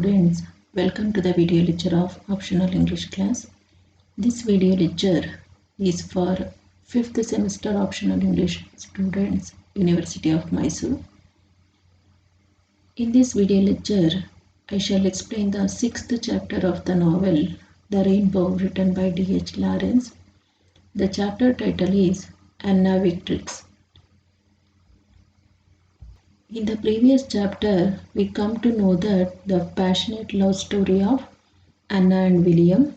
students, welcome to the video lecture of optional English class. This video lecture is for 5th semester optional English students, University of Mysore. In this video lecture, I shall explain the 6th chapter of the novel The Rainbow, written by D.H. Lawrence. The chapter title is Anna Victrix. In the previous chapter, we come to know that the passionate love story of Anna and William,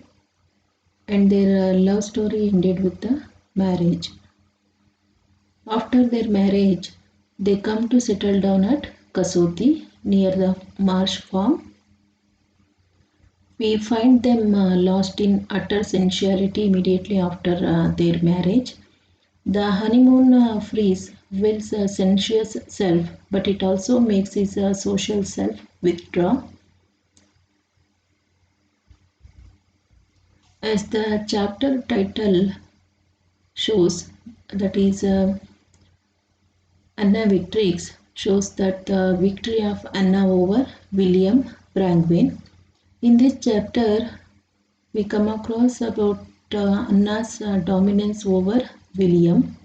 and their love story ended with the marriage. After their marriage, they come to settle down at Kasoti near the marsh farm. We find them lost in utter sensuality immediately after their marriage. The honeymoon freeze Will's sensuous self, but it also makes his social self withdraw. As the chapter title shows, that is Anna Victrix, shows that the victory of Anna over William Brangwyn. In this chapter, we come across about Anna's dominance over William,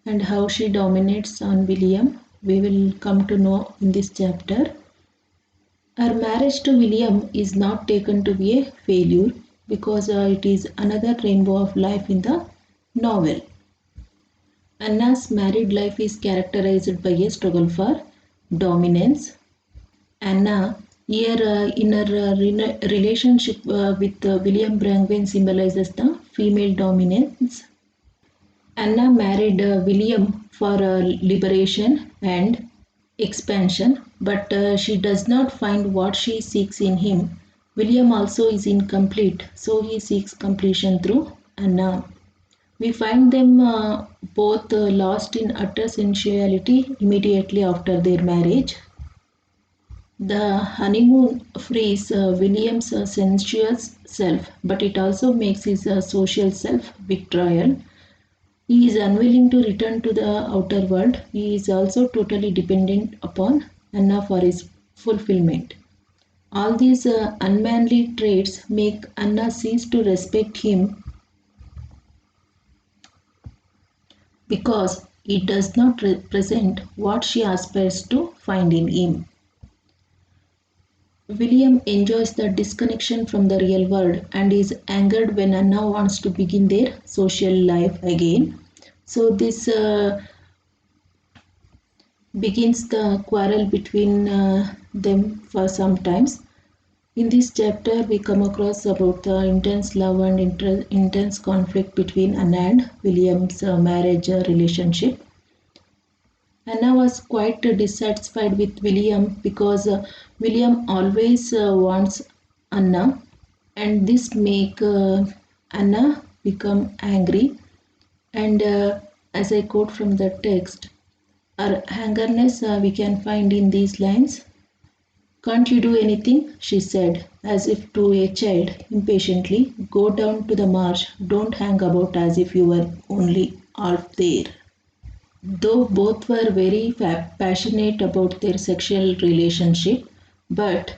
and how she dominates on William we will come to know in this chapter. Her marriage to William is not taken to be a failure because it is another rainbow of life in the novel. Anna's married life is characterized by a struggle for dominance. Anna here in her relationship with William Brangwyn symbolizes the female dominance. Anna married William for liberation and expansion, but she does not find what she seeks in him. William also is incomplete, so he seeks completion through Anna. We find them both lost in utter sensuality immediately after their marriage. The honeymoon frees William's sensuous self, but it also makes his social self withdrawal. He is unwilling to return to the outer world. He is also totally dependent upon Anna for his fulfillment. All these unmanly traits make Anna cease to respect him because he does not represent what she aspires to find in him. William enjoys the disconnection from the real world and is angered when Anna wants to begin their social life again. So this begins the quarrel between them for some times. In this chapter, we come across about the intense love and intense conflict between Anna and William's marriage relationship. Anna was quite dissatisfied with William because William always wants Anna, and this make Anna become angry. And as I quote from the text, her angerness we can find in these lines. "Can't you do anything?" she said, as if to a child, impatiently. "Go down to the marsh. Don't hang about as if you were only half there." Though both were very passionate about their sexual relationship, but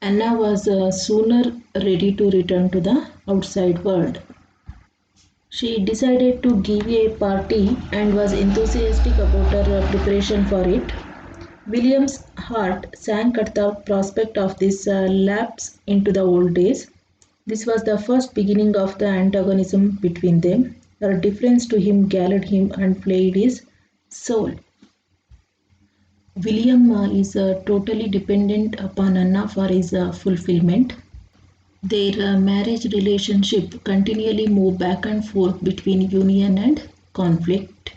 Anna was sooner ready to return to the outside world. She decided to give a party and was enthusiastic about her preparation for it. William's heart sank at the prospect of this lapse into the old days. This was the first beginning of the antagonism between them. Her difference to him galled him and flayed his soul. William is totally dependent upon Anna for his fulfillment. Their marriage relationship continually moved back and forth between union and conflict.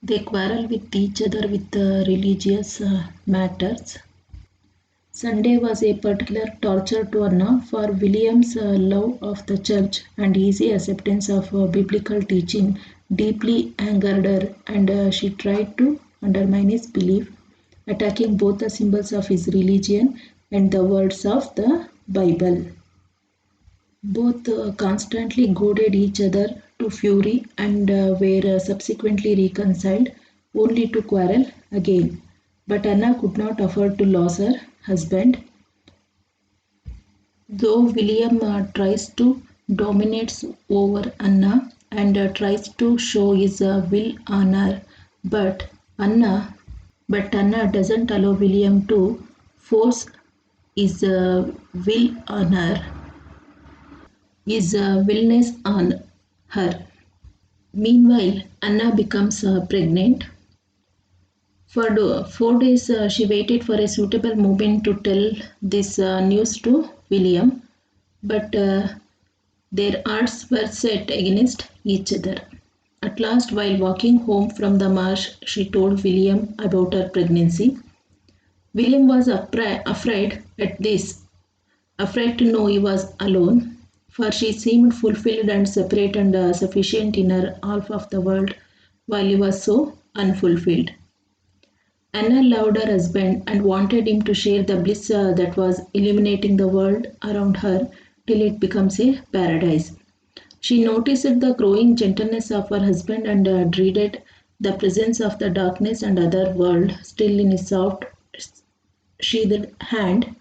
They quarrel with each other with religious matters. Sunday was a particular torture to Anna, for William's love of the church and easy acceptance of biblical teaching deeply angered her, and she tried to undermine his belief, attacking both the symbols of his religion and the words of the Bible. Both constantly goaded each other to fury and were subsequently reconciled, only to quarrel again. But Anna could not afford to lose her husband. Though William tries to dominate over Anna and tries to show his will on her, but Anna Anna doesn't allow William to force his will on her, his willness on her. Meanwhile, Anna becomes pregnant. For 4 days, she waited for a suitable moment to tell this news to William, but their hearts were set against each other. At last, while walking home from the marsh, she told William about her pregnancy. William was afraid at this, afraid to know he was alone, for she seemed fulfilled and separate and sufficient in her half of the world, while he was so unfulfilled. Anna loved her husband and wanted him to share the bliss that was illuminating the world around her till it becomes a paradise. She noticed the growing gentleness of her husband and dreaded the presence of the darkness and other world still in his soft, sheathed hand.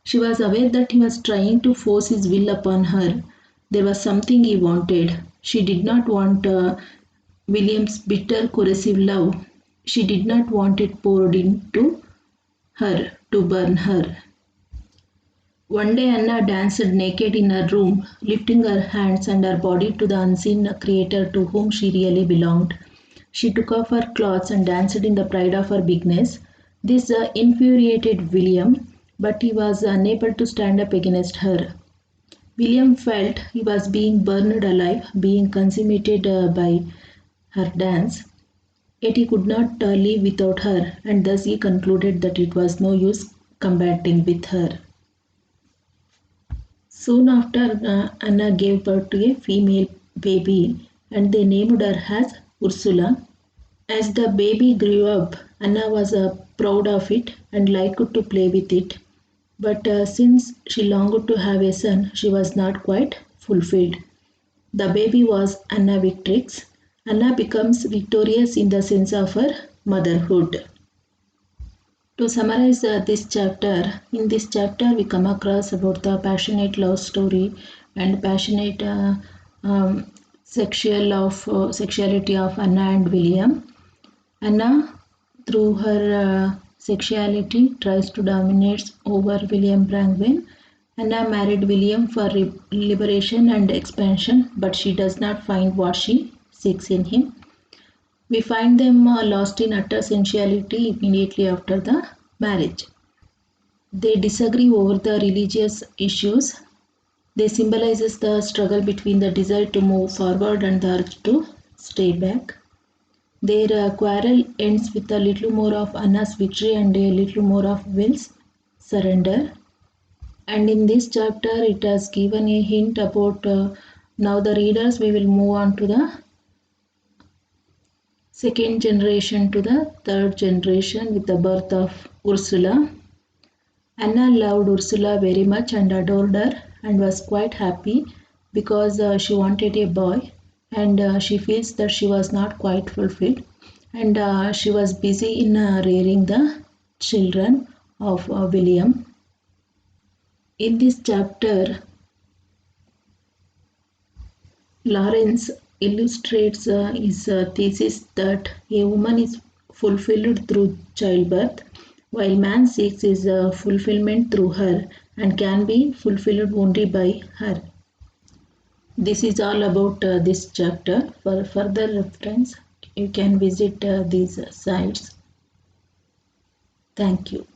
She was aware that he was trying to force his will upon her. There was something he wanted. She did not want William's bitter, corrosive love. She did not want it poured into her to burn her. One day Anna danced naked in her room, lifting her hands and her body to the unseen creator to whom she really belonged. She took off her clothes and danced in the pride of her bigness. This infuriated William, but he was unable to stand up against her. William felt he was being burned alive, being consummated by her dance. Yet he could not live without her, and thus he concluded that it was no use combating with her. Soon after, Anna gave birth to a female baby, and they named her as Ursula. As the baby grew up, Anna was proud of it and liked to play with it. But since she longed to have a son, she was not quite fulfilled. The baby was Anna Victrix. Anna becomes victorious in the sense of her motherhood. To summarize in this chapter we come across about the passionate love story and passionate sexuality of Anna and William. Anna, through her sexuality, tries to dominate over William Brangwyn. Anna married William for liberation and expansion, but she does not find what she seeks in him. We find them lost in utter sensuality immediately after the marriage. They disagree over the religious issues. They symbolizes the struggle between the desire to move forward and the urge to stay back. Their quarrel ends with a little more of Anna's victory and a little more of Will's surrender. And in this chapter, it has given a hint about now the readers. We will move on to the second generation to the third generation with the birth of Ursula. Anna loved Ursula very much and adored her and was quite happy because she wanted a boy, and she feels that she was not quite fulfilled, and she was busy in rearing the children of William. In this chapter, Lawrence illustrates his thesis that a woman is fulfilled through childbirth, while man seeks his fulfillment through her and can be fulfilled only by her. This is all about this chapter. For further reference, you can visit these sites. Thank you.